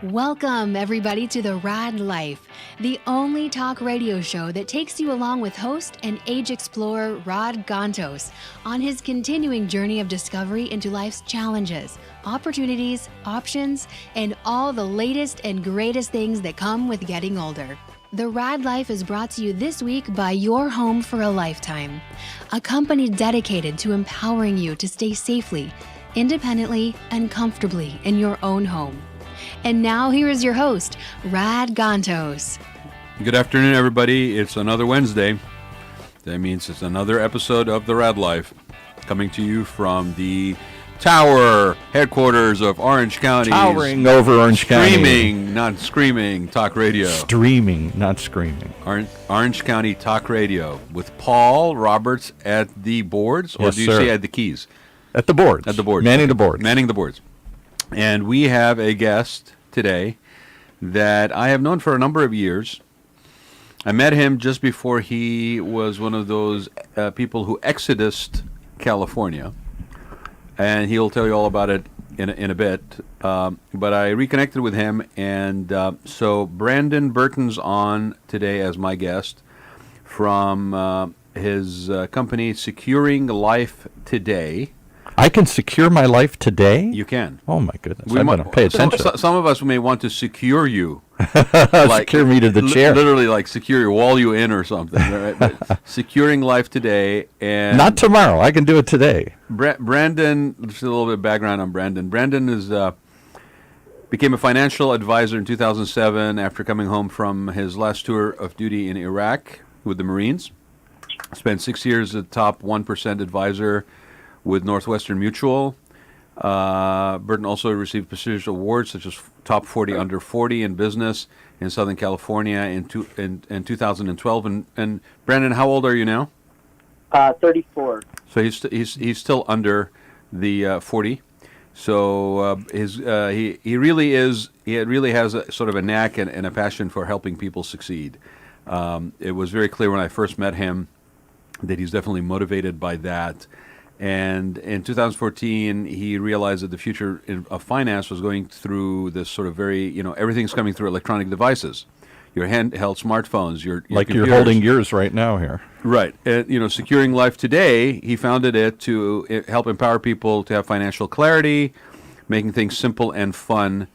Welcome, everybody, to the Raad Life, the only talk radio show that takes you along with host and age explorer Rod Gantos on his continuing journey of discovery into life's challenges, opportunities, options, and all the latest and greatest things that come with getting older. The Raad Life is brought to you this week by Your Home for a Lifetime, a company dedicated to empowering you to stay safely, independently, and comfortably in your own home. And now here is your host, Rod Gantos. Good afternoon, everybody. It's another Wednesday. That means it's another episode of the Raad Life, coming to you from the Tower headquarters of Orange County. Towering over Orange County. Streaming, not screaming, talk radio. Streaming, not screaming. Orange County Talk Radio with Paul Roberts at the boards, or yes, do you say at the keys? At the boards. At the boards. Manning the boards. Manning the boards. And we have a guest today that I have known for a number of years. I met him just before he was one of those people who exodused California, and he'll tell you all about it in a bit. But I reconnected with him, and so Brandon Burton's on today as my guest from his company, Securing Life Today. I can secure my life today? You can. Oh, my goodness. I'm going to pay attention. Some of us may want to secure you. Secure me to the chair. Literally like secure you, wall you in or something. Right? But Securing Life Today. And not tomorrow. I can do it today. Brandon, just a little bit of background on Brandon. Brandon became a financial advisor in 2007 after coming home from his last tour of duty in Iraq with the Marines. Spent 6 years as a top 1% advisor with Northwestern Mutual. Burton also received prestigious awards such as Top 40 Under 40 in Business in Southern California in 2012. And Brandon, how old are you now? 34. So he's still under the 40. So he really has a sort of a knack and a passion for helping people succeed. It was very clear when I first met him that he's definitely motivated by that. And in 2014, he realized that the future of finance was going through this sort of very, everything's coming through electronic devices. Your handheld smartphones, your like computers. You're holding yours right now here. Right. Securing Life Today, he founded it to help empower people to have financial clarity, making things simple and fun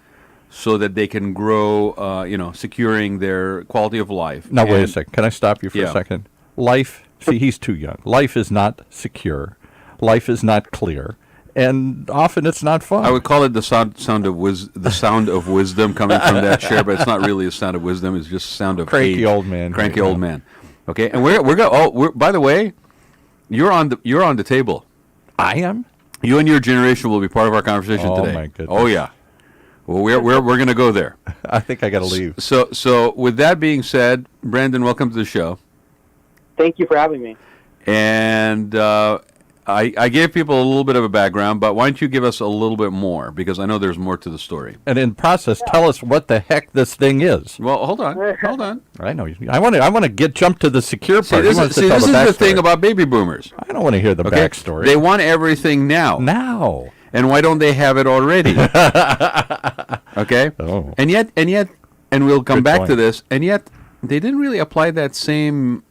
so that they can grow, securing their quality of life. Now, wait a second. Can I stop you for a Yeah. second? Life, see, he's too young. Life is not secure. Life is not clear, and often it's not fun. I would call it the sound of wisdom coming from that chair, but it's not really a sound of wisdom. It's just sound of cranky age. old man. Cranky old man. Okay, and we're going. Oh, by the way, you're on the table. I am. You and your generation will be part of our conversation today. Oh my goodness. Oh yeah. Well, we're going to go there. I think I got to leave. So with that being said, Brandon, welcome to the show. Thank you for having me. And I gave people a little bit of a background, but why don't you give us a little bit more? Because I know there's more to the story. And in process, tell us what the heck this thing is. Well, hold on. I know. I want to jump to the secure part. This is the thing about baby boomers. I don't want to hear the backstory. They want everything now. Now. And why don't they have it already? Okay? Oh. And yet, we'll come Good back point. to this, and yet they didn't really apply that same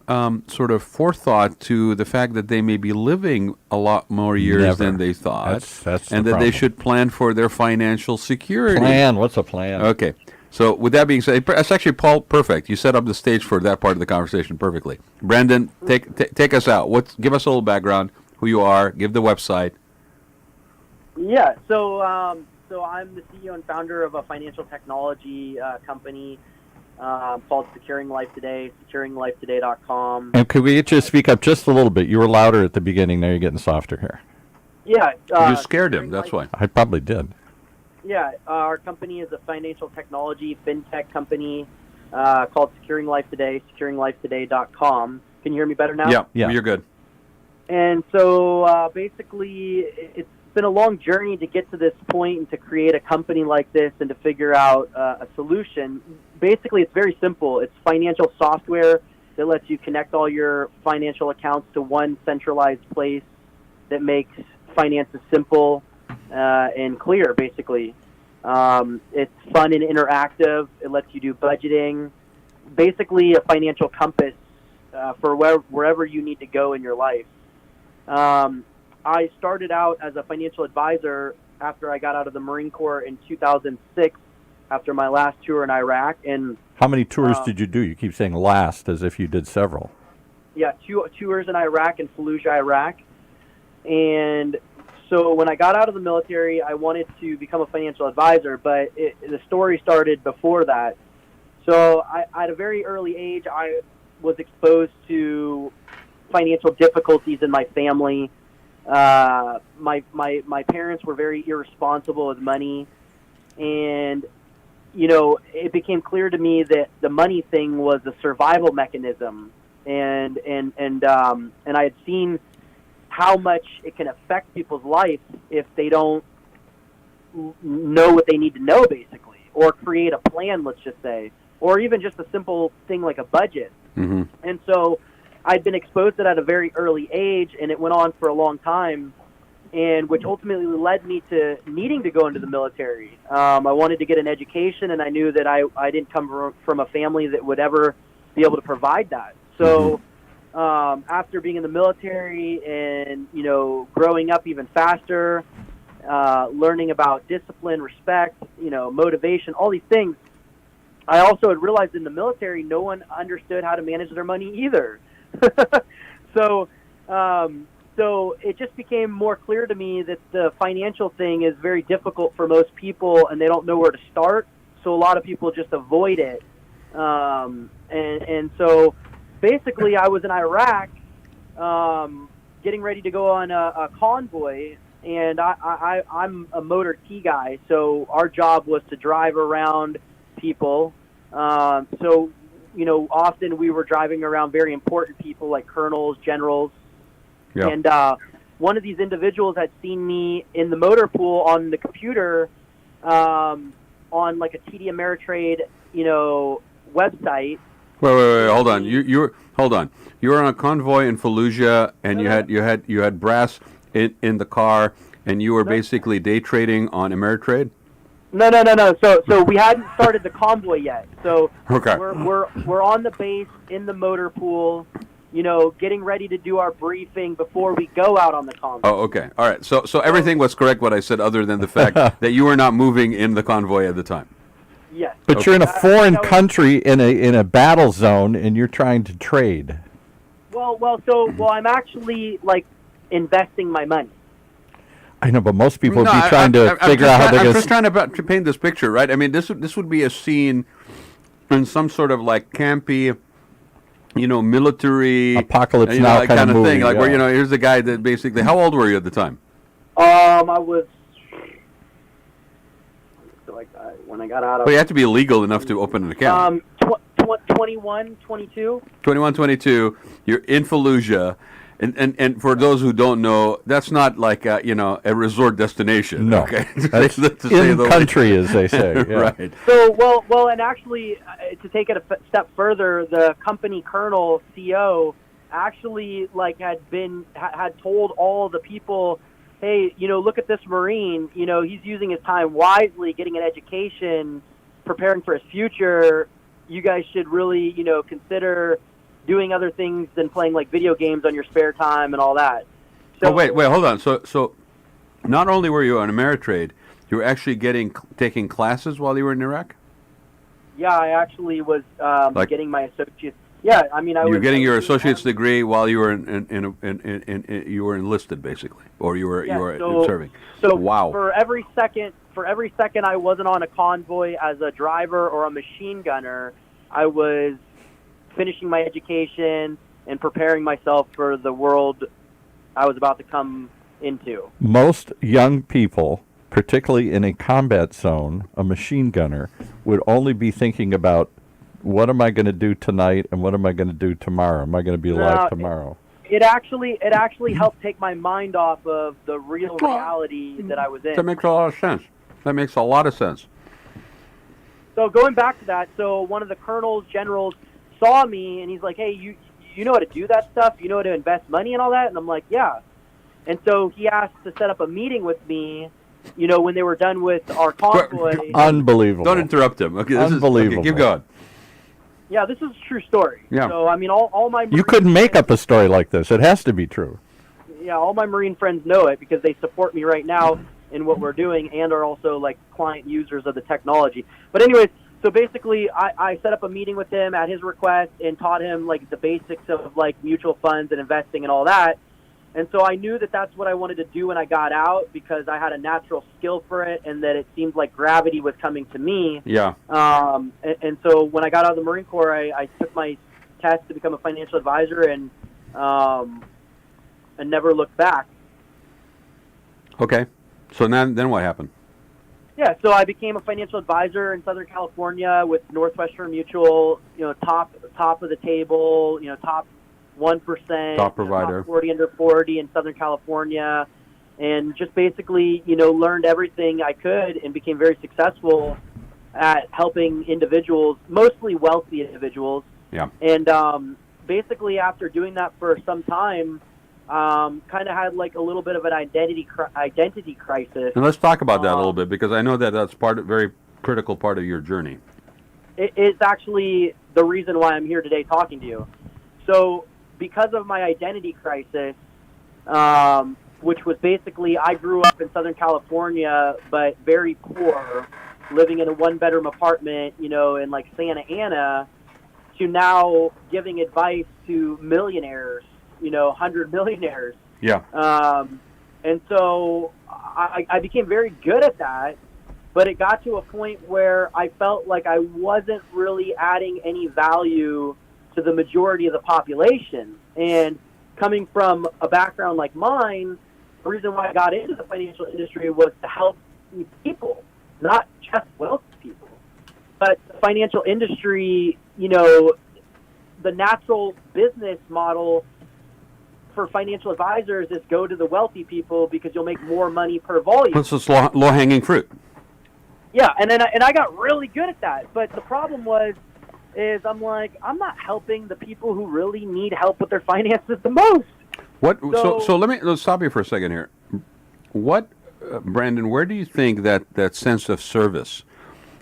sort of forethought to the fact that they may be living a lot more years Never. than they thought. That's and the that they problem. should plan for their financial security. Plan. What's a plan? Okay. So with that being said, that's actually, Paul, perfect. You set up the stage for that part of the conversation perfectly. Brandon, take us out. Give us a little background, who you are, give the website. Yeah, so I'm the CEO and founder of a financial technology company called Securing Life Today, securinglifetoday.com. And could we get you to speak up just a little bit? You were louder at the beginning. Now you're getting softer here. Yeah. You scared him, that's why. I probably did. Yeah, our company is a financial technology FinTech company called Securing Life Today, securinglifetoday.com. Can you hear me better now? Yeah, you're good. And so basically it's been a long journey to get to this point and to create a company like this and to figure out a solution. Basically, it's very simple. It's financial software that lets you connect all your financial accounts to one centralized place that makes finances simple and clear, basically. It's fun and interactive. It lets you do budgeting, basically a financial compass for wherever you need to go in your life. I started out as a financial advisor after I got out of the Marine Corps in 2006 after my last tour in Iraq. And how many tours did you do? You keep saying last as if you did several. Yeah, two tours in Iraq and Fallujah, Iraq. And so when I got out of the military, I wanted to become a financial advisor, but the story started before that. So at a very early age, I was exposed to financial difficulties in my family. My parents were very irresponsible with money, and it became clear to me that the money thing was a survival mechanism, and I had seen how much it can affect people's life if they don't know what they need to know, basically, or create a plan, let's just say, or even just a simple thing like a budget. Mm-hmm. And so I'd been exposed to that at a very early age, and it went on for a long time, and which ultimately led me to needing to go into the military. I wanted to get an education, and I knew that I didn't come from a family that would ever be able to provide that. So after being in the military and, growing up even faster, learning about discipline, respect, motivation, all these things, I also had realized in the military no one understood how to manage their money either. So it just became more clear to me that the financial thing is very difficult for most people, and they don't know where to start. So a lot of people just avoid it. And so basically I was in Iraq, getting ready to go on a convoy, and I'm a motor T guy. So our job was to drive around people. Often we were driving around very important people like colonels, generals. Yep. And one of these individuals had seen me in the motor pool on the computer, on like a TD Ameritrade, website. Wait, hold on. Hold on. You were on a convoy in Fallujah, and you had brass in the car, and you were basically day trading on Ameritrade. No. So we hadn't started the convoy yet. So okay. we're on the base in the motor pool, getting ready to do our briefing before we go out on the convoy. Oh, okay. All right. So everything was correct what I said, other than the fact that you were not moving in the convoy at the time. Yes. But okay. You're in a foreign country in a battle zone, and you're trying to trade. Well, I'm actually like investing my money. I know, but most people would be trying to figure out how they're going to... I'm just trying to paint this picture, right? I mean, this would be a scene in some sort of like campy, military... Apocalypse Now kind of movie, thing. Like where, here's the guy that basically... How old were you at the time? I was... when I got out of... Well, you have to be legal enough to open an account. 21, 22. 21, 22. You're in Fallujah. And for those who don't know, that's not like a resort destination. No, okay? That's in country, as they say. Yeah. Right. So well, and actually, to take it a step further, the company colonel CO actually had told all the people, hey, look at this Marine. He's using his time wisely, getting an education, preparing for his future. You guys should really, consider doing other things than playing like video games on your spare time and all that. So, wait, hold on. So not only were you on Ameritrade, you were actually taking classes while you were in Iraq? Yeah, I actually was getting my associate's. Yeah, I mean, you were getting your associate's degree while you were you were enlisted, basically, or you were serving. So wow. For every second I wasn't on a convoy as a driver or a machine gunner, I was finishing my education and preparing myself for the world I was about to come into. Most young people, particularly in a combat zone, a machine gunner, would only be thinking about, what am I going to do tonight and what am I going to do tomorrow? Am I going to be alive tomorrow? It actually helped take my mind off of the real reality that I was in. That makes a lot of sense. So going back to that, so one of the colonels, generals, saw me, and he's like, hey, you know how to do that stuff? You know how to invest money and all that? And I'm like, yeah. And so he asked to set up a meeting with me when they were done with our convoy. Unbelievable. Don't interrupt him. Okay, Unbelievable. Keep going. Yeah, this is a true story. Yeah. So, I mean, all my You couldn't make up a story like this. It has to be true. Yeah, all my Marine friends know it because they support me right now in what we're doing and are also, like, client users of the technology. But anyways, so basically I set up a meeting with him at his request and taught him, like, the basics of, like, mutual funds and investing and all that. And so I knew that that's what I wanted to do when I got out because I had a natural skill for it and that it seemed like gravity was coming to me. Yeah. And so when I got out of the Marine Corps, I took my test to become a financial advisor and never looked back. Okay. So then what happened? Yeah, so I became a financial advisor in Southern California with Northwestern Mutual, top of the table, top 1%, top provider, top 40 under 40 in Southern California, and just basically, learned everything I could and became very successful at helping individuals, mostly wealthy individuals. Yeah. And basically after doing that for some time, kind of had like a little bit of an identity crisis. And let's talk about that a little bit because I know that that's very critical part of your journey. It's actually the reason why I'm here today talking to you. So because of my identity crisis, which was basically I grew up in Southern California, but very poor, living in a one-bedroom apartment, in like Santa Ana, to now giving advice to millionaires, 100 millionaires. Yeah. And so I became very good at that, but it got to a point where I felt like I wasn't really adding any value to the majority of the population. And coming from a background like mine, the reason why I got into the financial industry was to help people, not just wealthy people. But the financial industry, the natural business model for financial advisors is go to the wealthy people because you'll make more money per volume. That's just low-hanging fruit. Yeah, and I got really good at that. But the problem is I'm like, I'm not helping the people who really need help with their finances the most. So let's stop you for a second here. What, Brandon, where do you think that sense of service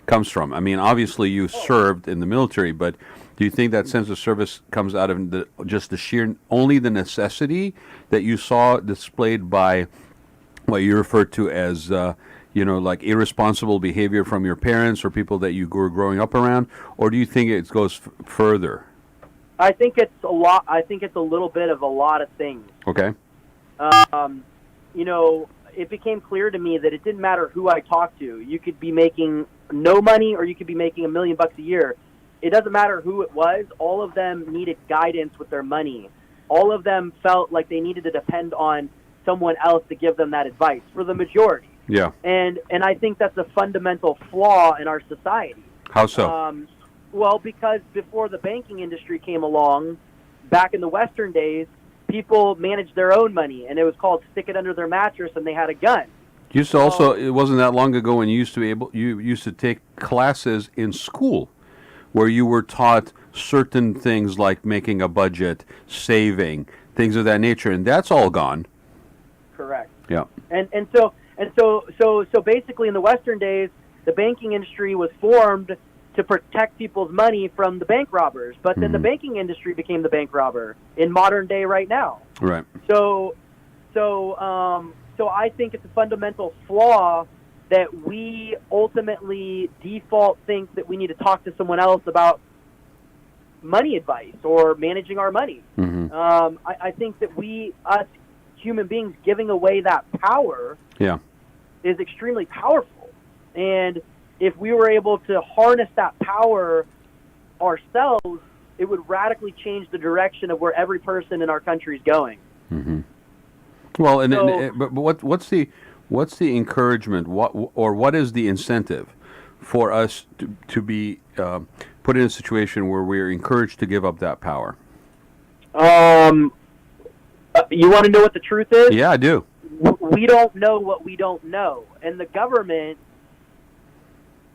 comes from? I mean, obviously you served in the military, but do you think that sense of service comes out of just the sheer, only the necessity that you saw displayed by what you referred to as, like irresponsible behavior from your parents or people that you were growing up around, or do you think it goes further? I think it's a lot. I think it's a little bit of a lot of things. Okay. It became clear to me that it didn't matter who I talked to. You could be making no money or you could be making $1 million a year. It doesn't matter who it was. All of them needed guidance with their money. All of them felt like they needed to depend on someone else to give them that advice, for the majority. Yeah. And I think that's a fundamental flaw in our society. How so? Well, because before the banking industry came along, back in the Western days, people managed their own money, and it was called stick it under their mattress, and they had a gun. You used to also, it wasn't that long ago when you used to take classes in school where you were taught certain things like making a budget, saving, things of that nature, and that's all gone. Correct. Yeah. And so basically in the Western days, the banking industry was formed to protect people's money from the bank robbers, but then the banking industry became the bank robber in modern day right now. Right. So I think it's a fundamental flaw that we ultimately default think that we need to talk to someone else about money advice or managing our money. Mm-hmm. I think that us human beings giving away that power is extremely powerful. And if we were able to harness that power ourselves, it would radically change the direction of where every person in our country is going. Mm-hmm. Well, but what's the encouragement? What is the incentive for us to be put in a situation where we're encouraged to give up that power? You want to know what the truth is? Yeah, I do. We don't know what we don't know, and the government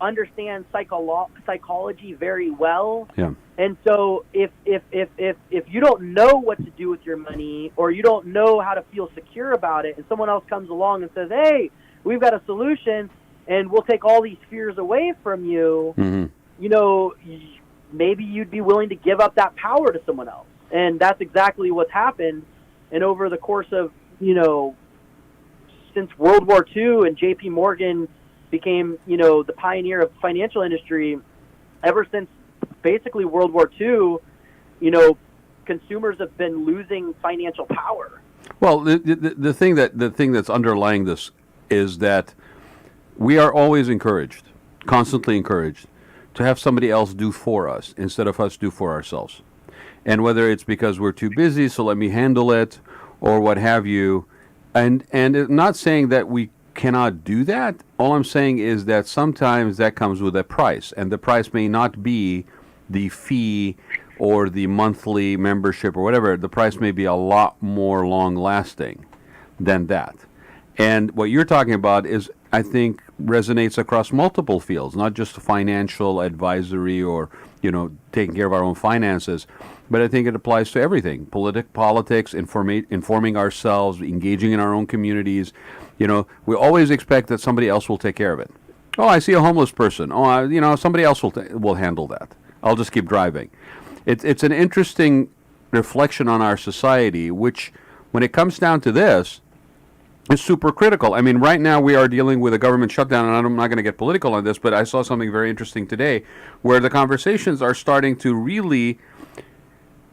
understands psychology very well. Yeah. And so if you don't know what to do with your money, or you don't know how to feel secure about it, and someone else comes along and says, "Hey, we've got a solution, and we'll take all these fears away from you, maybe you'd be willing to give up that power to someone else. And that's exactly what's happened. And over the course of, since World War II and J.P. Morgan became, the pioneer of the financial industry, ever since basically World War II, consumers have been losing financial power. Well, the thing that's underlying this is that we are always encouraged, constantly encouraged, to have somebody else do for us instead of us do for ourselves. And whether it's because we're too busy, so let me handle it, or what have you. And not saying that we cannot do that. All I'm saying is that sometimes that comes with a price, and the price may not be the fee or the monthly membership or whatever. The price may be a lot more long-lasting than that. And what you're talking about is, I think, resonates across multiple fields, not just financial advisory or, taking care of our own finances, but I think it applies to everything. Politics, informing ourselves, engaging in our own communities. We always expect that somebody else will take care of it. Oh, I see a homeless person. Oh, somebody else will handle that. I'll just keep driving. It's an interesting reflection on our society, which, when it comes down to this, is super critical. I mean, right now we are dealing with a government shutdown, and I'm not going to get political on this, but I saw something very interesting today where the conversations are starting to really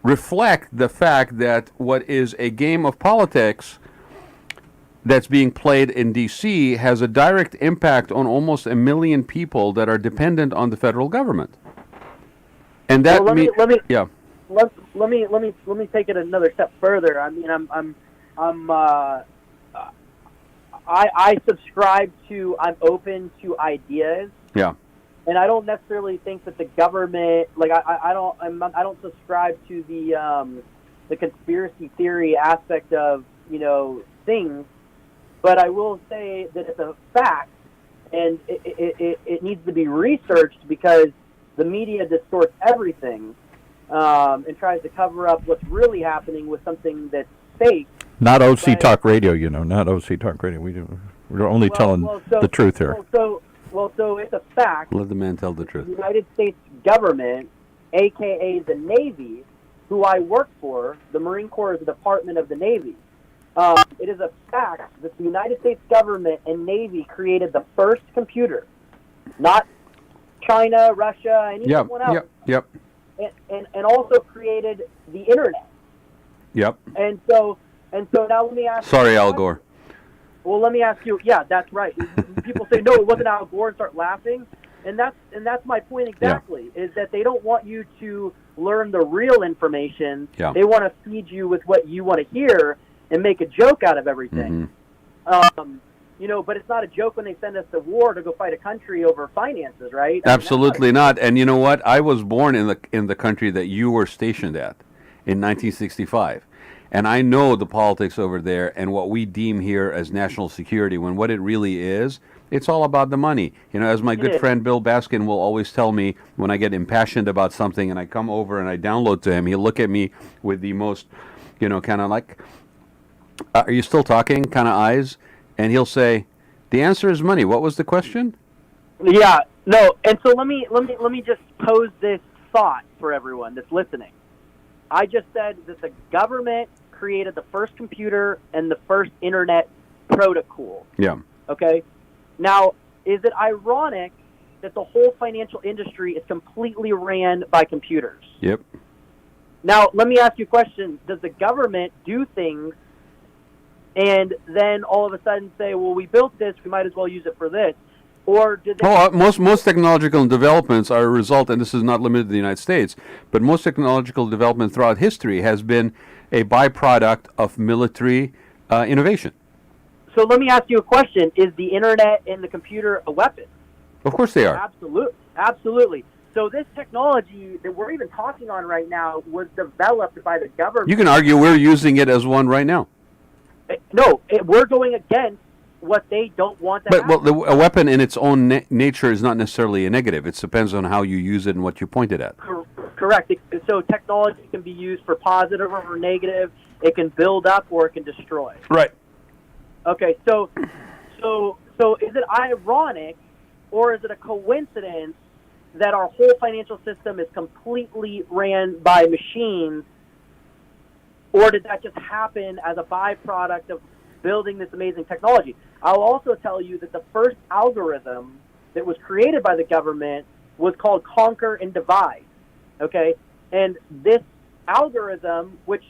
reflect the fact that what is a game of politics that's being played in D.C. has a direct impact on almost 1 million people that are dependent on the federal government. And that let me take it another step further. I mean, I subscribe to, I'm open to ideas. Yeah. And I don't necessarily think that the government, I don't subscribe to the conspiracy theory aspect of, things, but I will say that it's a fact, and it needs to be researched, because the media distorts everything and tries to cover up what's really happening with something that's fake. Not OC Talk Radio, not OC Talk Radio. We're only telling the truth here. So it's a fact. Let the man tell the truth. The United States government, a.k.a. the Navy, who I work for, the Marine Corps is the Department of the Navy. It is a fact that the United States government and Navy created the first computer, not China, Russia, anyone else. Yep. And also created the internet. Yep. And so now let me ask. Sorry, Al Gore. Well, let me ask you. Yeah, that's right. People say no, it wasn't Al Gore, and start laughing, and that's my point exactly. Yeah. Is that they don't want you to learn the real information. Yeah. They want to feed you with what you want to hear and make a joke out of everything. Mm-hmm. But it's not a joke when they send us to war to go fight a country over finances, right? Absolutely not. And you know what? I was born in the country that you were stationed at in 1965. And I know the politics over there and what we deem here as national security, when what it really is, it's all about the money. As my good friend Bill Baskin will always tell me, when I get impassioned about something and I come over and I download to him, he'll look at me with the most, kind of like, are you still talking kind of eyes? And he'll say, the answer is money. What was the question? Yeah, no. And so let me just pose this thought for everyone that's listening. I just said that the government created the first computer and the first internet protocol. Yeah. Okay? Now, is it ironic that the whole financial industry is completely ran by computers? Yep. Now, let me ask you a question. Does the government do things and then all of a sudden say, well, we built this, we might as well use it for this? Or did they most technological developments are a result, and this is not limited to the United States, but most technological development throughout history has been a byproduct of military innovation. So let me ask you a question. Is the internet and the computer a weapon? Of course they are. Absolutely. So this technology that we're even talking on right now was developed by the government. You can argue we're using it as one right now. No, we're going against what they don't want to happen. Well, a weapon in its own nature is not necessarily a negative. It depends on how you use it and what you point it at. Correct. So technology can be used for positive or negative. It can build up or it can destroy. Right. Okay. So So is it ironic, or is it a coincidence that our whole financial system is completely ran by machines, or did that just happen as a byproduct of building this amazing technology? I'll also tell you that the first algorithm that was created by the government was called Conquer and Divide, okay? And this algorithm, which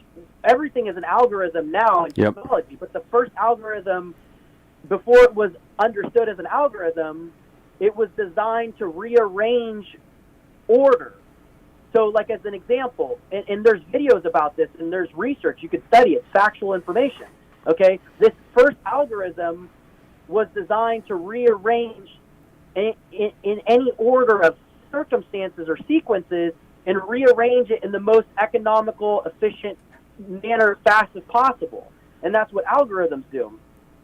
everything is an algorithm now in technology, but the first algorithm, before it was understood as an algorithm, it was designed to rearrange order. So, like as an example, and there's videos about this, and there's research, you could study it, factual information, okay? This first algorithm was designed to rearrange in any order of circumstances or sequences and rearrange it in the most economical, efficient manner, fast as possible. And that's what algorithms do.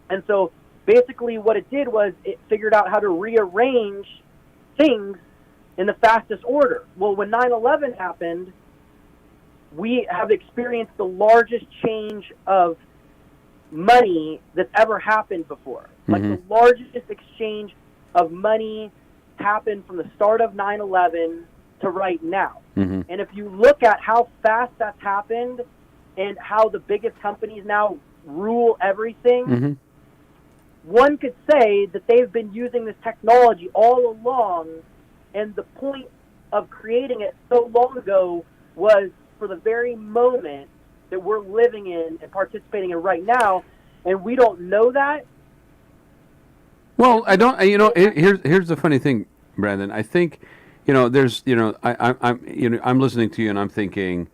And so basically what it did was it figured out how to rearrange things in the fastest order. Well, when 9/11 happened, we have experienced the largest change of money that's ever happened before. Like the largest exchange of money happened from the start of 9/11 to right now. And if you look at how fast that's happened and how the biggest companies now rule everything, one could say that they've been using this technology all along, and the point of creating it so long ago was for the very moment that we're living in and participating in right now, and we don't know that. Well, I don't. Here's the funny thing, Brandon. I think, there's, I'm listening to you and I'm thinking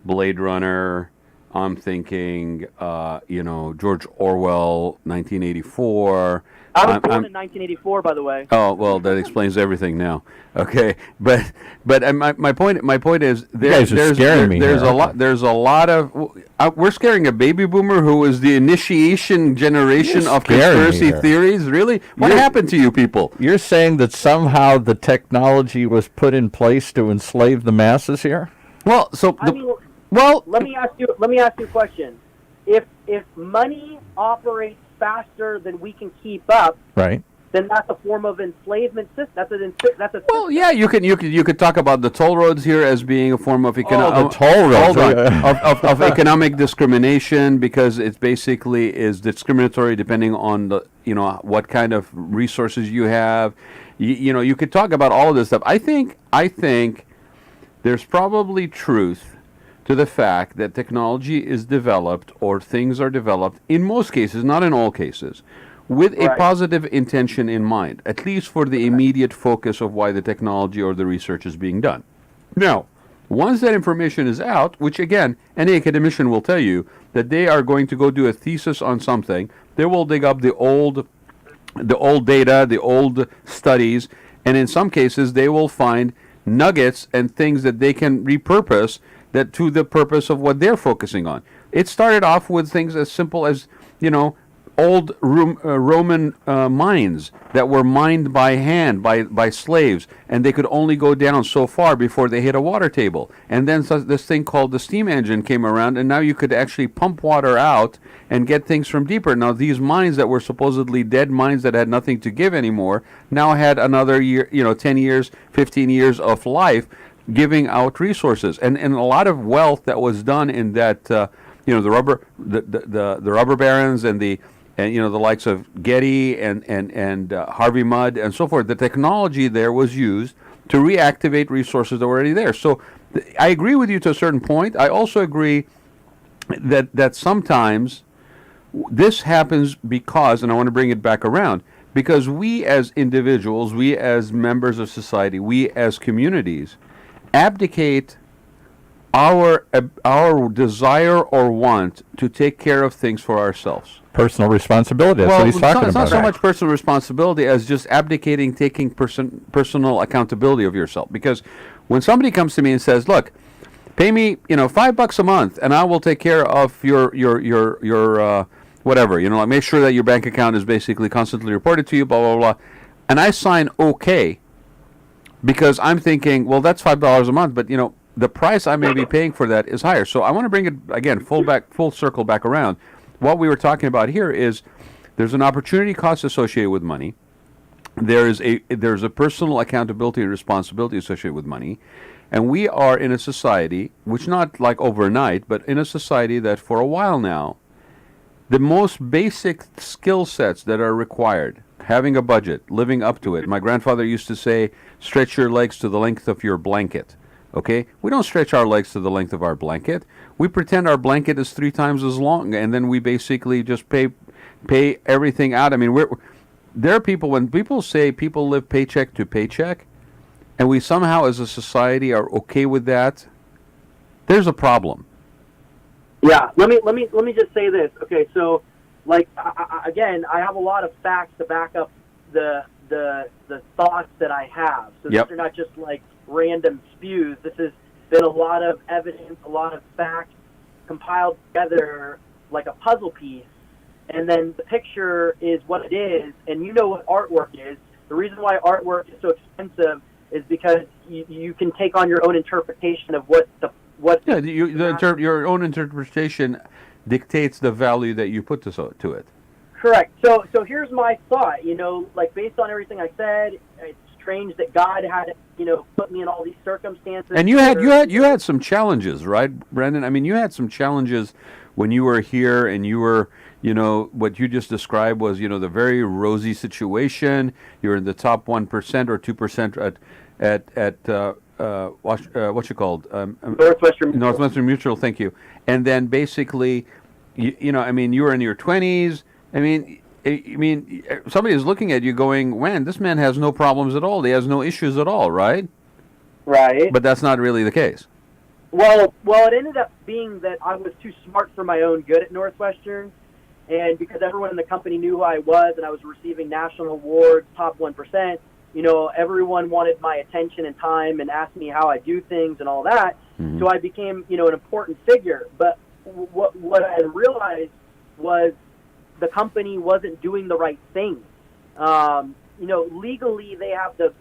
Blade Runner. I'm thinking, George Orwell, 1984. I was born in 1984, by the way. Oh, well, that explains everything now. Okay, but my point is there's a lot of we're scaring a baby boomer who was the initiation generation of conspiracy theories. Really, what happened to you people? You're saying that somehow the technology was put in place to enslave the masses here? Well, let me ask you a question. If money operates faster than we can keep up, right, then that's a form of enslavement system. That's a well, yeah, you could talk about the toll roads here as being a form of economic of economic discrimination, because it basically is discriminatory depending on the what kind of resources you have. You could talk about all of this stuff. I think there's probably truth to the fact that technology is developed, or things are developed, in most cases, not in all cases, with a positive intention in mind, at least for the immediate focus of why the technology or the research is being done. Now, once that information is out, which again, any academician will tell you that they are going to go do a thesis on something, they will dig up the old data, the old studies, and in some cases they will find nuggets and things that they can repurpose that to the purpose of what they're focusing on. It started off with things as simple as, old Roman mines that were mined by hand by slaves, and they could only go down so far before they hit a water table. And then this thing called the steam engine came around, and now you could actually pump water out and get things from deeper. Now, these mines that were supposedly dead mines that had nothing to give anymore now had another year, 10 years, 15 years of life, giving out resources, and a lot of wealth that was done in that, the rubber barons and the likes of Getty and Harvey Mudd and so forth. The technology there was used to reactivate resources that were already there. So I agree with you to a certain point. I also agree that sometimes this happens because, and I want to bring it back around, because we as individuals, we as members of society, we as communities abdicate our desire or want to take care of things for ourselves. Personal responsibility. That's what he's talking about. It's not so much personal responsibility as just abdicating, taking personal accountability of yourself. Because when somebody comes to me and says, "Look, pay me, $5 a month, and I will take care of your whatever, like make sure that your bank account is basically constantly reported to you, blah blah blah," and I sign okay, because I'm thinking, well, that's $5 a month, but the price I may be paying for that is higher. So I want to bring it again full circle back around. What we were talking about here is There's an opportunity cost associated with money. There's a personal accountability and responsibility associated with money. And we are in a society, which not like overnight, but in a society that for a while now, the most basic skill sets that are required, having a budget, living up to it. My grandfather used to say, stretch your legs to the length of your blanket. Okay? We don't stretch our legs to the length of our blanket. We pretend our blanket is 3 times as long, and then we basically just pay everything out. I mean, there are people, when people say people live paycheck to paycheck, and we somehow as a society are okay with that, there's a problem. Yeah, let me just say this. Okay, so like again, I have a lot of facts to back up the thoughts that I have. So Yep. these are not just like random spews. This has been a lot of evidence, a lot of facts compiled together like a puzzle piece. And then the picture is what it is, and you know what artwork is. The reason why artwork is so expensive is because you can take on your own interpretation of what. Yeah, your own interpretation dictates the value that you put to it. Correct. So here's my thought. You know, like based on everything I said, it's strange that God had put me in all these circumstances. And you had some challenges, right, Brandon? I mean, you had some challenges when you were here, and you were, what you just described was, the very rosy situation. You're in the top 1% or 2% at what's it called? Northwestern Mutual. Thank you. And then basically, you were in your 20s. I mean, somebody is looking at you going, "Man, this man has no problems at all. He has no issues at all, right?" Right. But that's not really the case. Well, it ended up being that I was too smart for my own good at Northwestern, and because everyone in the company knew who I was, and I was receiving national awards, top 1%. Everyone wanted my attention and time and asked me how I do things and all that. Mm-hmm. So I became, an important figure. But what I realized was the company wasn't doing the right thing. Legally they have the,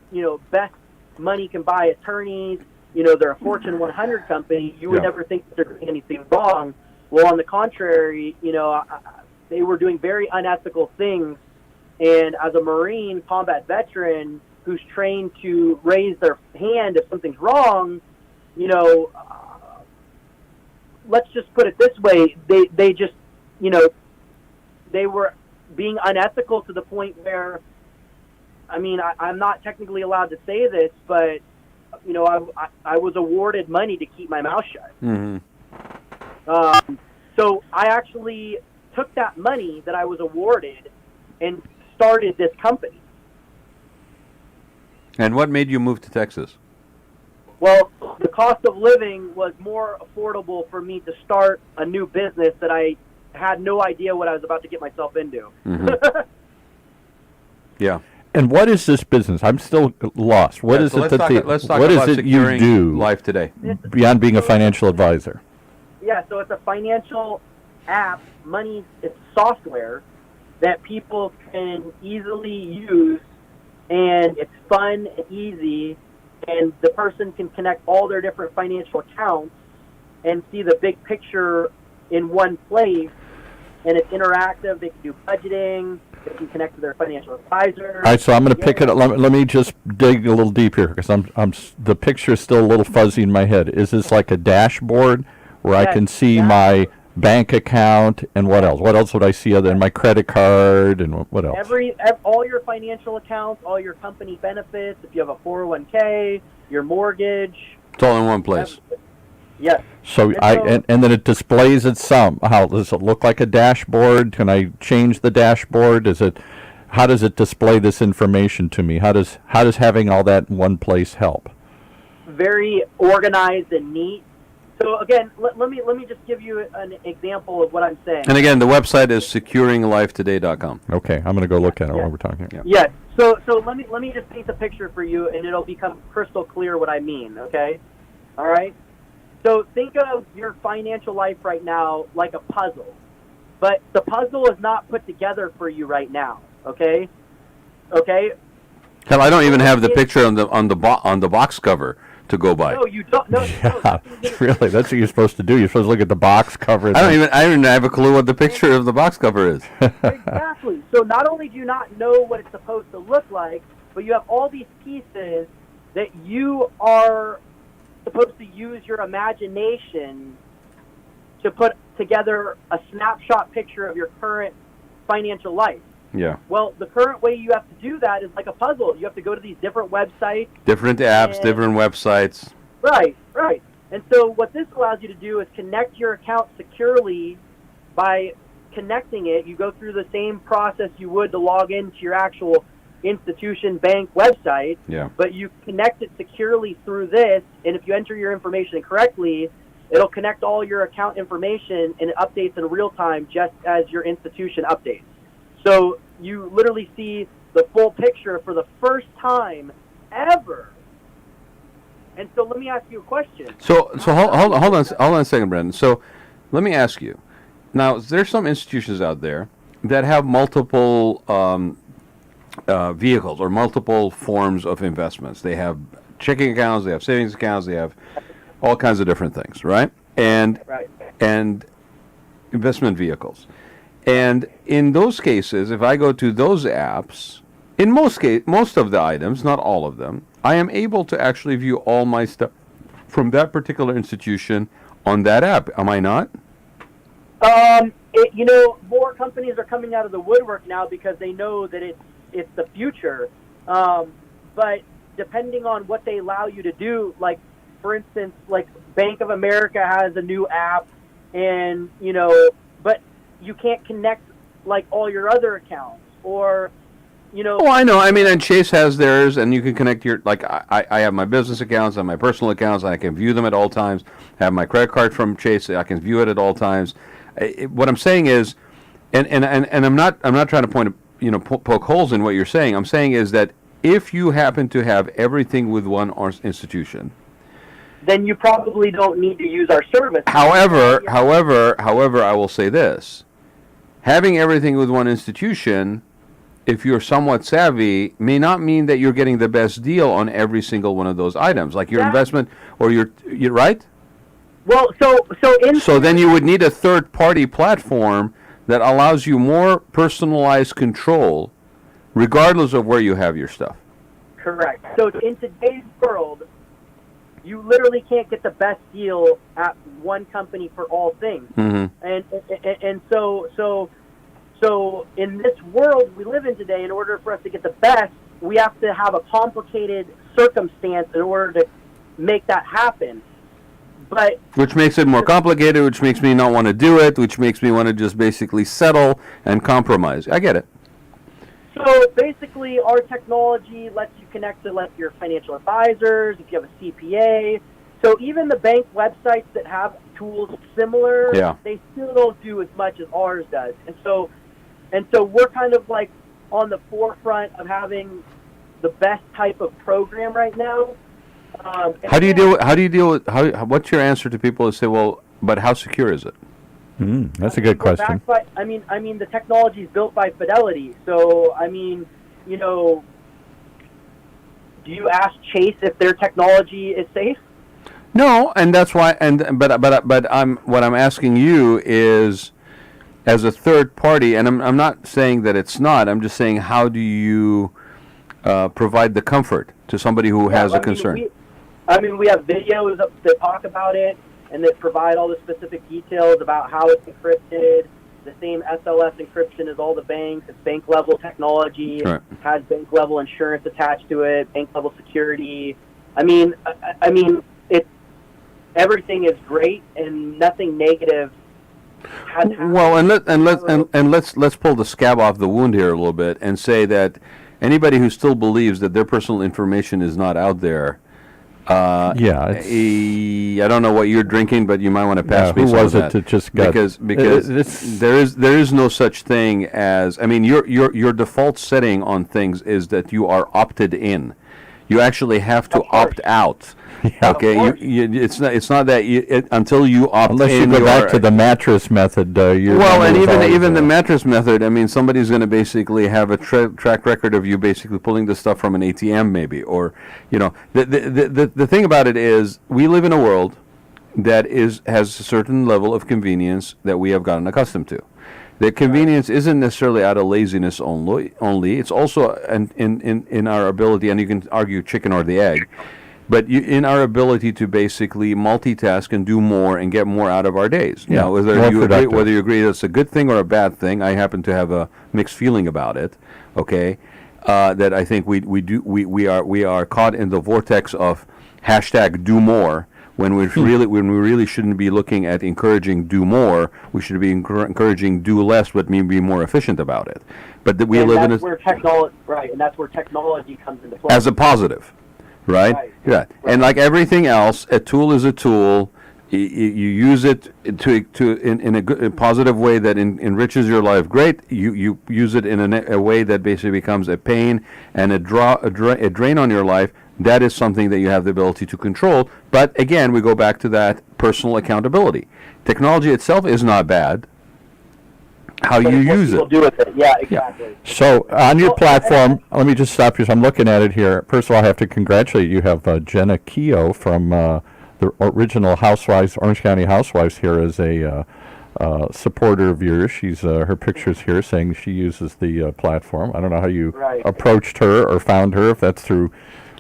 best money can buy attorneys. They're a Fortune 100 company. You would never think that they're doing anything wrong. Well, on the contrary, they were doing very unethical things. And as a Marine combat veteran who's trained to raise their hand if something's wrong, let's just put it this way. They just, they were being unethical to the point where, I'm not technically allowed to say this, but, I was awarded money to keep my mouth shut. Mm-hmm. So I actually took that money that I was awarded and started this company. And what made you move to Texas? Well, the cost of living was more affordable for me to start a new business that I had no idea what I was about to get myself into. Mm-hmm. Yeah. And what is this business? I'm still lost. What is it that you do life today beyond being a financial advisor? Yeah, so it's a financial app, it's software that people can easily use, and it's fun and easy, and the person can connect all their different financial accounts and see the big picture in one place, and it's interactive. They can do budgeting. They can connect to their financial advisor. All right, so I'm going to pick it up. Let me just dig a little deep here, because the picture is still a little fuzzy in my head. Is this like a dashboard where I can see my bank account and what else? What else would I see other than my credit card and what else? All your financial accounts, all your company benefits, if you have a 401k, your mortgage. It's all in one place. Yes. So and then it displays it how does it look like a dashboard? Can I change the dashboard? How does it display this information to me? How does having all that in one place help? Very organized and neat. So again, let me just give you an example of what I'm saying. And again, the website is securinglifetoday.com. Okay, I'm going to go look at it while we're talking. Yeah. Yes. So let me just paint the picture for you, and it'll become crystal clear what I mean. Okay. All right. So think of your financial life right now like a puzzle, but the puzzle is not put together for you right now. Okay. Okay. Hell, I don't even have the picture on the box cover to go by. No, you don't. No, Yeah, really, that's what you're supposed to do. You're supposed to look at the box cover. I don't even have a clue what the picture of the box cover is. Exactly. So not only do you not know what it's supposed to look like, but you have all these pieces that you are supposed to use your imagination to put together a snapshot picture of your current financial life. Yeah. Well, the current way you have to do that is like a puzzle. You have to go to these different websites. Different apps, different websites. Right. And so what this allows you to do is connect your account securely by connecting it. You go through the same process you would to log into your actual institution bank website, but you connect it securely through this, and if you enter your information correctly, it'll connect all your account information, and it updates in real time just as your institution updates. So you literally see the full picture for the first time ever. And so let me ask you a question. So hold on a second, Brandon. So let me ask you. Now, there's some institutions out there that have multiple vehicles or multiple forms of investments. They have checking accounts, they have savings accounts, they have all kinds of different things, right? And investment vehicles. And in those cases, if I go to those apps, in most of the items, not all of them, I am able to actually view all my stuff from that particular institution on that app. Am I not? More companies are coming out of the woodwork now because they know that it's the future. But depending on what they allow you to do, like, for instance, like Bank of America has a new app, and, but you can't connect, like, all your other accounts, or, Oh, I know. I mean, and Chase has theirs, and you can connect your, like, I have my business accounts and my personal accounts, and I can view them at all times. I have my credit card from Chase, I can view it at all times. What I'm saying is, and I'm not trying to poke holes in what you're saying. I'm saying is that if you happen to have everything with one institution, then you probably don't need to use our service. However, I will say this. Having everything with one institution, if you're somewhat savvy, may not mean that you're getting the best deal on every single one of those items, like your investment or you're right? Well, so then you would need a third-party platform that allows you more personalized control, regardless of where you have your stuff. Correct. So in today's world, you literally can't get the best deal at one company for all things. Mm-hmm. And so in this world we live in today, in order for us to get the best, we have to have a complicated circumstance in order to make that happen. But which makes it more complicated, which makes me not want to do it, which makes me want to just basically settle and compromise. I get it. So basically, our technology lets you connect to, like, your financial advisors, if you have a CPA. So even the bank websites that have tools similar, they still don't do as much as ours does. And so we're kind of like on the forefront of having the best type of program right now. How do you deal with what's your answer to people who say, well, but how secure is it? That's a good question. I mean, the technology is built by Fidelity. So, do you ask Chase if their technology is safe? No, and that's why. But what I'm asking you is, as a third party, and I'm not saying that it's not. I'm just saying, how do you provide the comfort to somebody who has a concern? We have videos that talk about it and that provide all the specific details about how it's encrypted. The same SLS encryption as all the banks. It's bank-level technology. Right. It has bank-level insurance attached to it, bank-level security. Everything is great and nothing negative has happened. Well, let's pull the scab off the wound here a little bit and say that anybody who still believes that their personal information is not out there, I don't know what you're drinking, but you might want to pass me some of that. Who was it that just got... Because there is no such thing as... your default setting on things is that you are opted in. You actually have to opt out. Yeah. Okay, it's not that until you opt Unless you in go back to the mattress method. Well, and even the mattress method. I mean, somebody's going to basically have a track record of you basically pulling the stuff from an ATM, maybe, or the thing about it is we live in a world that has a certain level of convenience that we have gotten accustomed to. The convenience isn't necessarily out of laziness only. It's also in our ability, and you can argue chicken or the egg, but in our ability to basically multitask and do more and get more out of our days. Yeah, Whether you agree that's a good thing or a bad thing, I happen to have a mixed feeling about it. Okay, that I think we are caught in the vortex of #do more. When we really shouldn't be looking at encouraging do more, we should be encouraging do less, but be more efficient about it. But and that's where technology comes into play as a positive, right? Yeah. And like everything else, a tool is a tool. You use it in a positive way that enriches your life. Great. You use it in a way that basically becomes a pain and a drain on your life. That is something that you have the ability to control. But again, we go back to that personal accountability. Technology itself is not bad. How you use it. Do with it. Yeah, exactly. Yeah. So on your platform, let me just stop you. So I'm looking at it here. First of all, I have to congratulate you. You have Jenna Keogh from the original Housewives, Orange County Housewives here as a supporter of yours. She's her picture's here saying she uses the platform. I don't know how you approached her or found her, if that's through...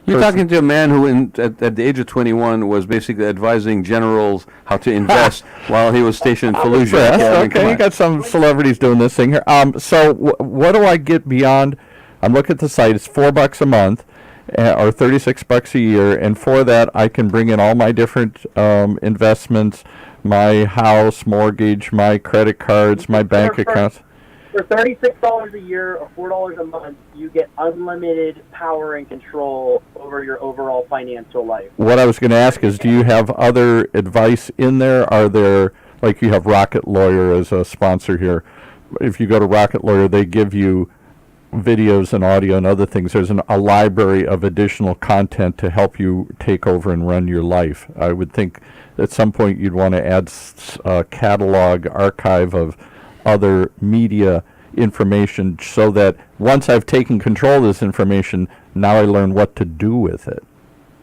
You're talking to a man who, at the age of 21, was basically advising generals how to invest while he was stationed in Fallujah. Okay, you got some celebrities doing this thing here. So what do I get beyond? I'm looking at the site. It's $4 a month, or $36 a year, and for that I can bring in all my different investments, my house, mortgage, my credit cards, my bank accounts. For $36 a year or $4 a month, you get unlimited power and control over your overall financial life. What I was going to ask is, do you have other advice in there? Are there, like you have Rocket Lawyer as a sponsor here. If you go to Rocket Lawyer, they give you videos and audio and other things. There's a library of additional content to help you take over and run your life. I would think at some point you'd want to add a catalog, archive of other media information, so that once I've taken control of this information, now I learn what to do with it.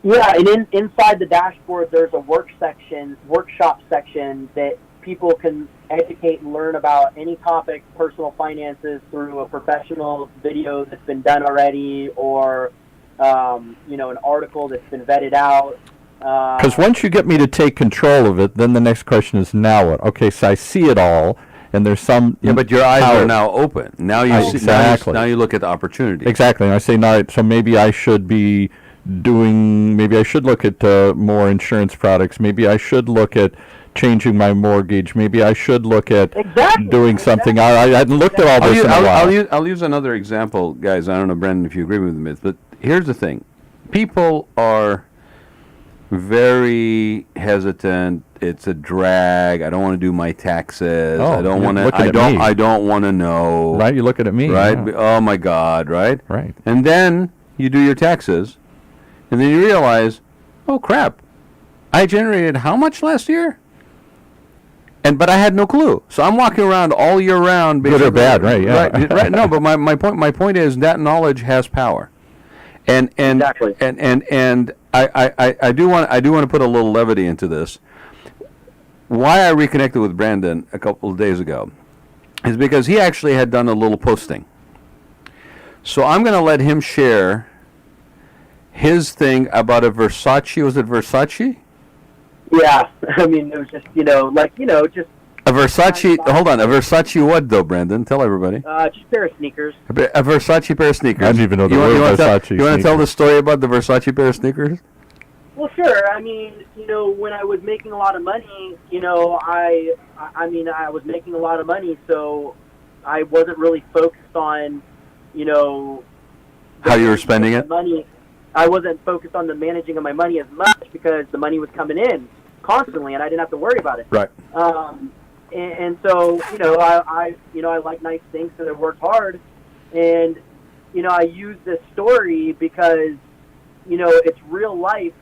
Yeah, and inside the dashboard, there's a workshop section that people can educate and learn about any topic, personal finances, through a professional video that's been done already, or an article that's been vetted out. Because once you get me to take control of it, then the next question is, now what? Okay, so I see it all. And there's some... Yeah, but your eyes are now open. Now you exactly. Now you look at the opportunity. Exactly. And I say, no, so maybe I should be maybe I should look at more insurance products. Maybe I should look at changing my mortgage. Maybe I should look at doing something. I hadn't looked at all this in a while. I'll use another example, guys. I don't know, Brandon, if you agree with me, but here's the thing. People are very hesitant. It's a drag. I don't want to do my taxes. I don't want to. I don't want to know. Right, you're looking at me. Right. Yeah. Oh my God. Right. Right. And then you do your taxes, and then you realize, oh crap, I generated how much last year? But I had no clue. So I'm walking around all year round. Good or bad, right? Yeah. Right. No, but my point is that knowledge has power. And exactly. And I do want to put a little levity into this. Why I reconnected with Brandon a couple of days ago is because he actually had done a little posting. So I'm going to let him share his thing about a Versace. Was it Versace? Yeah, I mean, it was just, just... A Versace, hold on, a Versace what though, Brandon? Tell everybody. Just a pair of sneakers. A Versace pair of sneakers. I didn't even know the word Versace. You want to tell the story about the Versace pair of sneakers? Well, sure. I mean, when I was making a lot of money, I was making a lot of money, so I wasn't really focused on, how you were spending it? Money. I wasn't focused on the managing of my money as much because the money was coming in constantly, and I didn't have to worry about it. Right. And so, I like nice things, so I worked hard, and I use this story because, it's real life.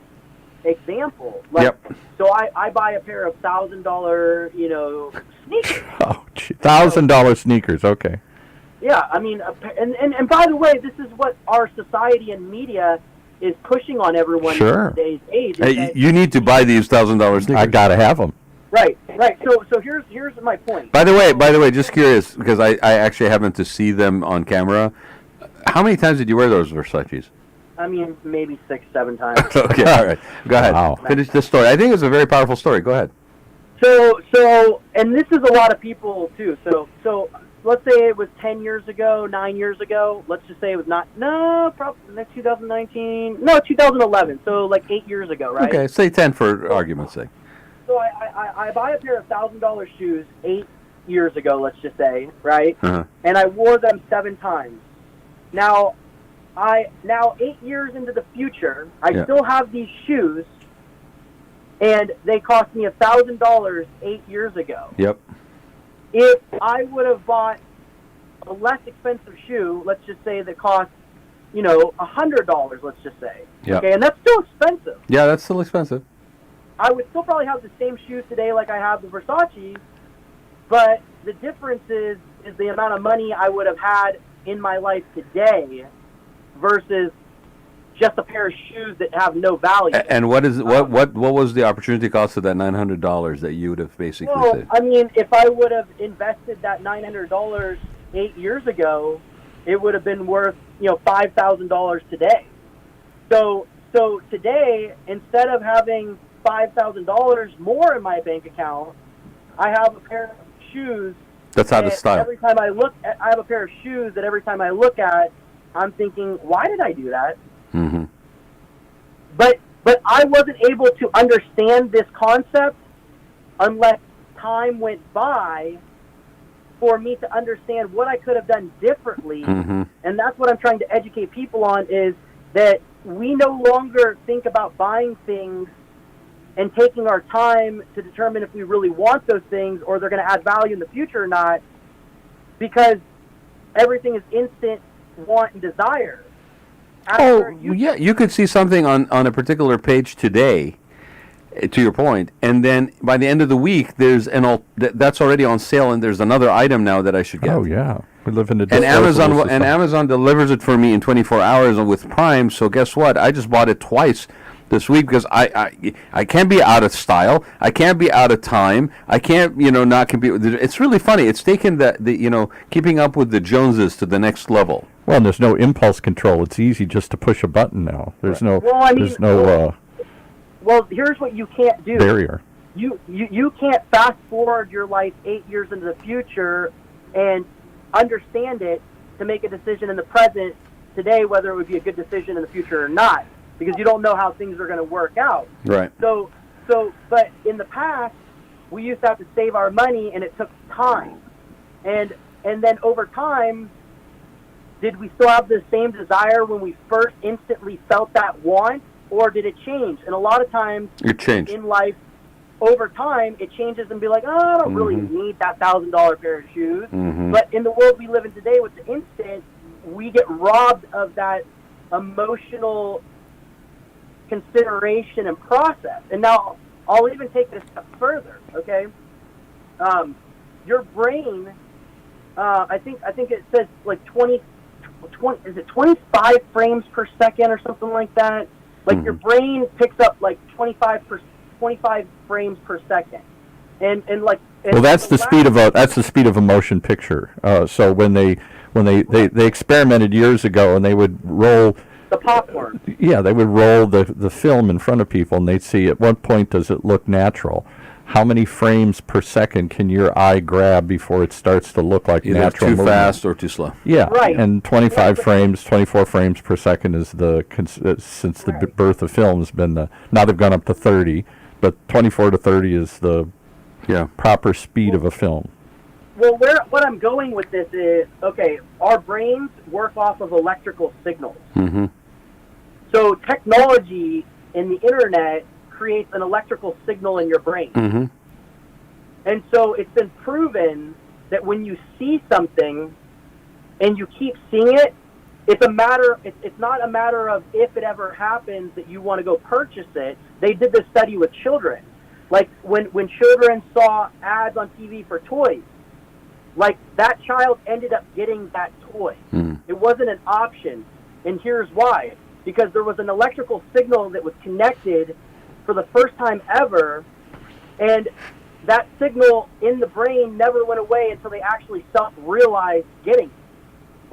example. Like, Yep. so I buy a pair of $1,000, sneakers. Oh, $1,000 sneakers. Okay. Yeah, I mean, and by the way, this is what our society and media is pushing on everyone Sure. in today's age. Hey, you need to buy these $1,000 sneakers. I got to have them. Right. So here's my point. By the way, just curious, because I actually happened to see them on camera. How many times did you wear those Versace's? I mean, maybe 6-7 times. Okay, all right. Go ahead. Wow. Finish the story. I think it's a very powerful story. Go ahead. So, and this is a lot of people too. So let's say it was 10 years ago, 9 years ago. Let's just say it was probably 2019. No, 2011. So like 8 years ago, right? Okay, say 10 for argument's sake. So I buy a pair of $1,000 shoes 8 years ago, let's just say, right? Uh-huh. And I wore them 7 times. Now 8 years into the future, I still have these shoes, and they cost me $1,000 8 years ago. Yep. If I would have bought a less expensive shoe, let's just say that cost, $100, let's just say. Yep. Okay, and that's still expensive. Yeah, that's still expensive. I would still probably have the same shoes today like I have the Versace, but the difference is the amount of money I would have had in my life today versus just a pair of shoes that have no value. And what was the opportunity cost of that $900 that you would have basically saved? I mean, if I would have invested that $900 8 years ago, it would have been worth, $5,000 today. So today, instead of having $5,000 more in my bank account, I have a pair of shoes. That's out of style. Every time I have a pair of shoes that every time I look at, I'm thinking, why did I do that? Mm-hmm. But I wasn't able to understand this concept unless time went by for me to understand what I could have done differently. Mm-hmm. And that's what I'm trying to educate people on, is that we no longer think about buying things and taking our time to determine if we really want those things or they're going to add value in the future or not, because everything is instant want and desire. You could see something on a particular page today, to your point, and then by the end of the week, there's that's already on sale, and there's another item now that I should get. Oh yeah, we live in a and Amazon delivers it for me in 24 hours with Prime. So guess what? I just bought it twice this week because I can't be out of style. I can't be out of time. I can't not compete with it. It's really funny. It's taken the keeping up with the Joneses to the next level. Well, and there's no impulse control. It's easy just to push a button now. There's no. Well, here's what you can't do. Barrier. You can't fast forward your life 8 years into the future and understand it to make a decision in the present today whether it would be a good decision in the future or not, because you don't know how things are going to work out. Right. So, but in the past, we used to have to save our money, and it took time. And then over time, did we still have the same desire when we first instantly felt that want, or did it change? And a lot of times it changed in life, over time, it changes and be like, oh, I don't really need that $1,000 pair of shoes. Mm-hmm. But in the world we live in today with the instant, we get robbed of that emotional consideration and process. And now I'll even take it a step further, okay? Your brain, I think it says like 20, is it 25 frames per second or something like that? Like your brain picks up like 25 frames per second, and that's the speed of a motion picture. So when they experimented years ago, and they would roll the popcorn. Yeah, they would roll the film in front of people, and they'd see at what point does it look natural. How many frames per second can your eye grab before it starts to look like either natural too movement? fast or too slow? Yeah, right. And 24 frames per second is since the birth of film has been now they've gone up to 30, but 24 to 30 is the proper speed of a film. Well, what I'm going with this is, okay, our brains work off of electrical signals. Mm-hmm. So technology in the internet creates an electrical signal in your brain. Mm-hmm. And so it's been proven that when you see something and you keep seeing it, it's a matter. It's not a matter of if it ever happens that you want to go purchase it. They did this study with children, like when children saw ads on TV for toys, like that child ended up getting that toy. It wasn't an option, and here's why: because there was an electrical signal that was connected for the first time ever, and that signal in the brain never went away until they actually self-realized getting it.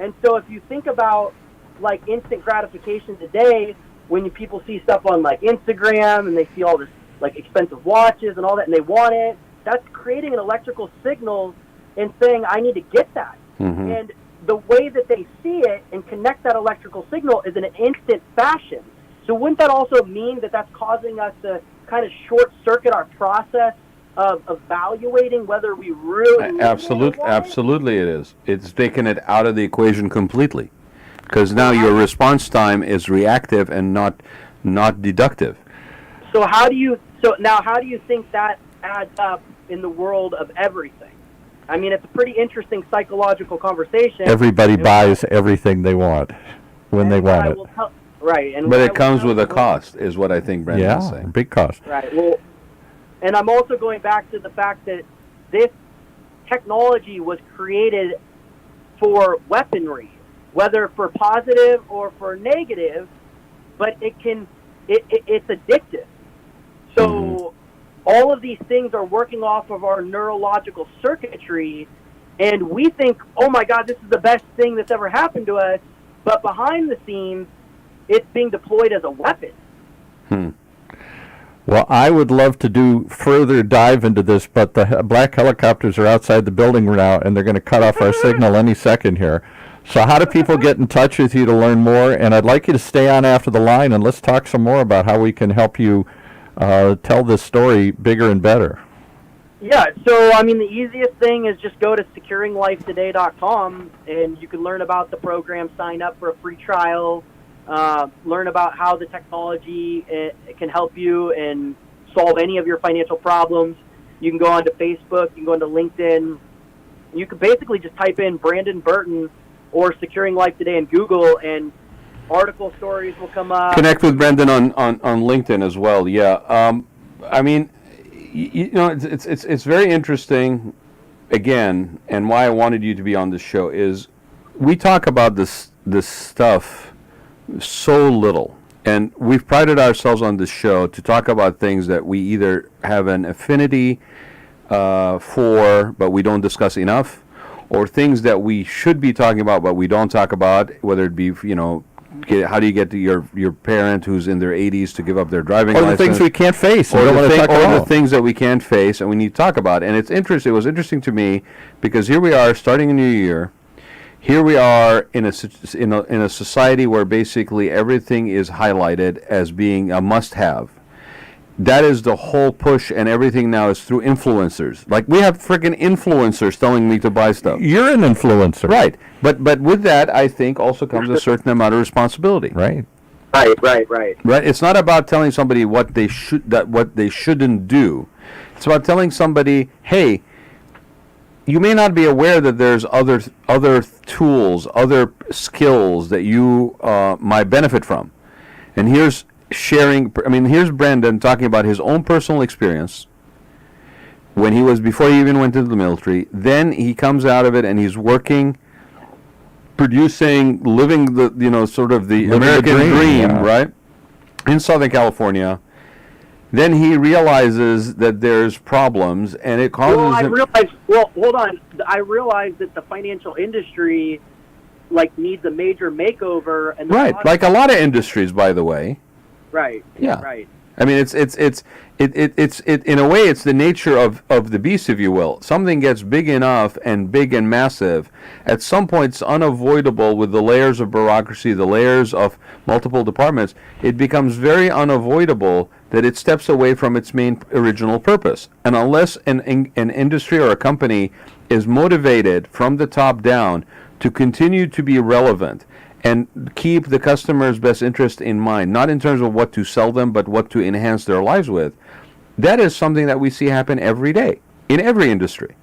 And so if you think about like instant gratification today, when people see stuff on like Instagram and they see all this like expensive watches and all that and they want it, that's creating an electrical signal and saying, I need to get that. And the way that they see it and connect that electrical signal is in an instant fashion. So wouldn't that also mean that that's causing us to kind of short circuit our process of evaluating whether we really need it? Absolutely it is. It's taken it out of the equation completely, because now your response time is reactive and not deductive. So how do you think that adds up in the world of everything? I mean, it's a pretty interesting psychological conversation. Everybody buys everything they want when they want it. Right. But it comes with a cost, is what I think Brandon's saying. Yeah, big cost. Right. Well, and I'm also going back to the fact that this technology was created for weaponry, whether for positive or for negative, but it's addictive. So all of these things are working off of our neurological circuitry, and we think, oh my God, this is the best thing that's ever happened to us, but behind the scenes, it's being deployed as a weapon. Well, I would love to further dive into this, but the black helicopters are outside the building now, and they're going to cut off our signal any second here. So how do people get in touch with you to learn more? And I'd like you to stay on after the line, and let's talk some more about how we can help you tell this story bigger and better. Yeah, so, I mean, the easiest thing is just go to securinglifetoday.com, and you can learn about the program, sign up for a free trial, learn about how the technology can help you and solve any of your financial problems. You can go onto Facebook, you can go onto LinkedIn. You can basically just type in Brandon Burton or Securing Life Today in Google, and article stories will come up. Connect with Brandon on LinkedIn as well. Yeah, I mean, you know, it's very interesting. Again, and why I wanted you to be on this show is we talk about this stuff so little, and we've prided ourselves on this show to talk about things that we either have an affinity for, but we don't discuss enough, or things that we should be talking about but we don't talk about, whether it be, you know, how do you get to your parent who's in their 80s to give up their driving license? Or the things we can't face. Or the things that we can't face and we need to talk about. And it's interesting. It was interesting to me because here we are starting a new year. Here we are in a society where basically everything is highlighted as being a must-have. That is the whole push, and everything now is through influencers. Like, we have freaking influencers telling me to buy stuff. You're an influencer. Right. But with that, I think, also comes a certain amount of responsibility. Right. Right. It's not about telling somebody what they shouldn't do. It's about telling somebody, hey, you may not be aware that there's other tools, other skills that you might benefit from. And here's Brandon talking about his own personal experience before he even went into the military. Then he comes out of it and he's working, producing, living the sort of the American dream, right? In Southern California. Then he realizes that there's problems, and it causes hold on. I realized that the financial industry needs a major makeover, and like a lot of industries, by the way. Right. Yeah. Right. I mean, it's in a way, it's the nature of the beast, if you will. Something gets big enough and big and massive, at some point it's unavoidable with the layers of bureaucracy, the layers of multiple departments. It becomes very unavoidable that it steps away from its main original purpose. And unless an industry or a company is motivated from the top down to continue to be relevant and keep the customer's best interest in mind, not in terms of what to sell them, but what to enhance their lives with, that is something that we see happen every day in every industry.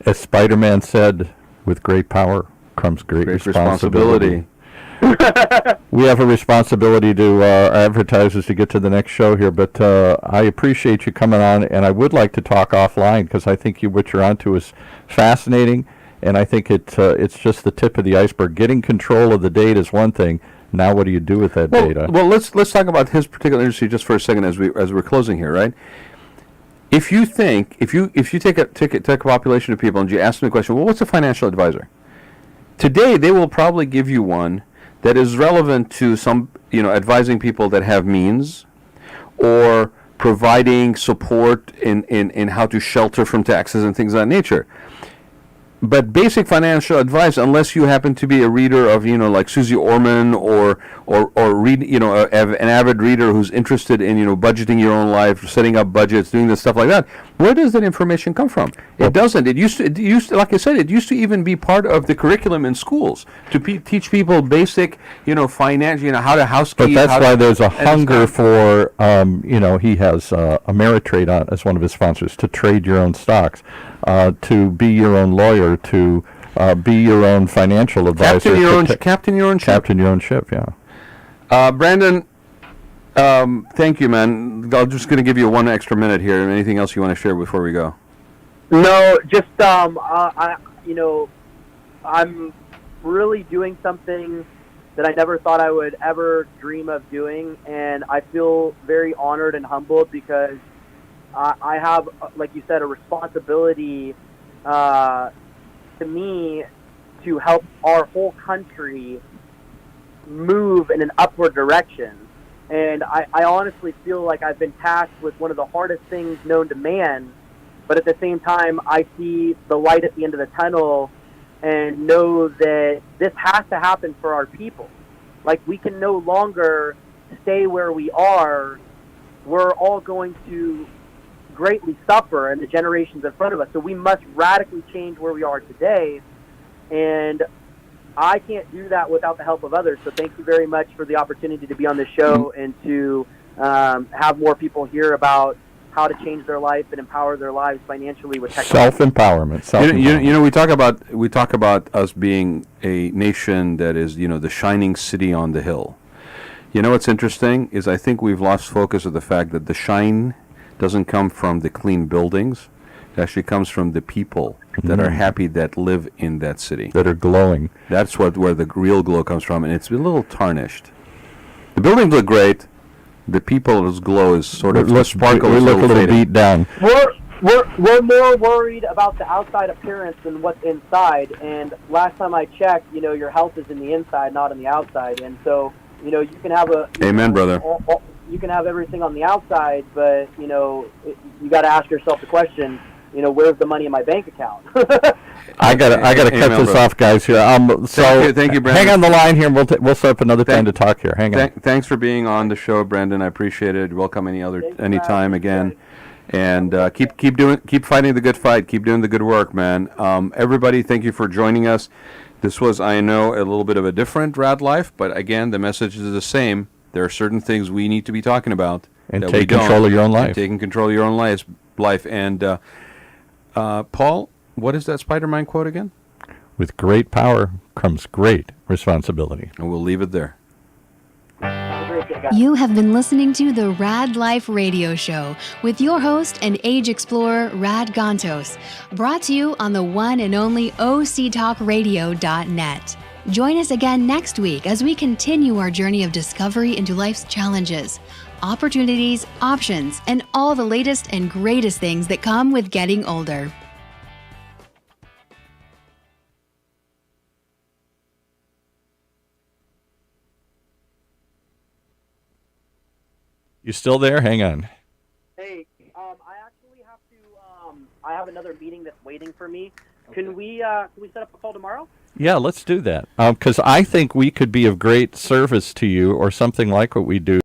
As Spider-Man said, with great power comes great responsibility. We have a responsibility to our advertisers to get to the next show here, but I appreciate you coming on, and I would like to talk offline because I think what you're onto is fascinating, and I think it's just the tip of the iceberg. Getting control of the data is one thing. Now, what do you do with that data? Well, let's talk about his particular industry just for a second as we're closing here, right? If you take a population of people and you ask them the question, well, what's a financial advisor? Today, they will probably give you one that is relevant to some, advising people that have means, or providing support in how to shelter from taxes and things of that nature. But basic financial advice, unless you happen to be a reader of, like Susie Orman or read, an avid reader who's interested in, budgeting your own life, setting up budgets, doing this stuff like that, where does that information come from? It doesn't. It used to, like I said, it used to even be part of the curriculum in schools to teach people basic, finance, how to house keep. But that's why there's a hunger for, he has Ameritrade as one of his sponsors, to trade your own stocks. To be your own lawyer, to be your own financial advisor. Captain your own ship, yeah. Brandon, thank you, man. I'm just going to give you 1 extra minute here. Anything else you want to share before we go? No, just I'm really doing something that I never thought I would ever dream of doing, and I feel very honored and humbled because I have, like you said, a responsibility to me to help our whole country move in an upward direction. And I honestly feel like I've been tasked with one of the hardest things known to man, but at the same time, I see the light at the end of the tunnel and know that this has to happen for our people. Like, we can no longer stay where we are. We're all going to greatly suffer in the generations in front of us. So we must radically change where we are today, and I can't do that without the help of others. So thank you very much for the opportunity to be on this show and to have more people hear about how to change their life and empower their lives financially with technology. Self-empowerment. We talk about us being a nation that is, the shining city on the hill. What's interesting is I think we've lost focus of the fact that the shine doesn't come from the clean buildings. It actually comes from the people that are happy, that live in that city, that are glowing. That's where the real glow comes from, and it's a little tarnished. The buildings look great. The people's glow is sort of sparkle. We look a little beat down. We're more worried about the outside appearance than what's inside. And last time I checked, your health is in the inside, not on the outside. And so, you can have Amen, brother. You can have everything on the outside, but you got to ask yourself the question: where's the money in my bank account? I gotta cut this off, guys. Here, thank you, Brandon. Hang on the line here. We'll set up another time to talk here. Hang on. Thanks for being on the show, Brandon. I appreciate it. Welcome anytime again, and keep fighting the good fight. Keep doing the good work, man. Everybody, thank you for joining us. This was, I know, a little bit of a different Rad Life, but again, the message is the same. There are certain things we need to be talking about. And take control of your own life. Taking control of your own life. And Paul, what is that Spider-Man quote again? With great power comes great responsibility. And we'll leave it there. You have been listening to the Rad Life Radio Show with your host and age explorer, Rod Gantos, brought to you on the one and only octalkradio.net. Join us again next week as we continue our journey of discovery into life's challenges, opportunities, options, and all the latest and greatest things that come with getting older. You still there? Hang on. Hey, I actually have to. I have another meeting that's waiting for me. Okay. Can we set up a call tomorrow? Yeah, let's do that. Because I think we could be of great service to you, or something like what we do.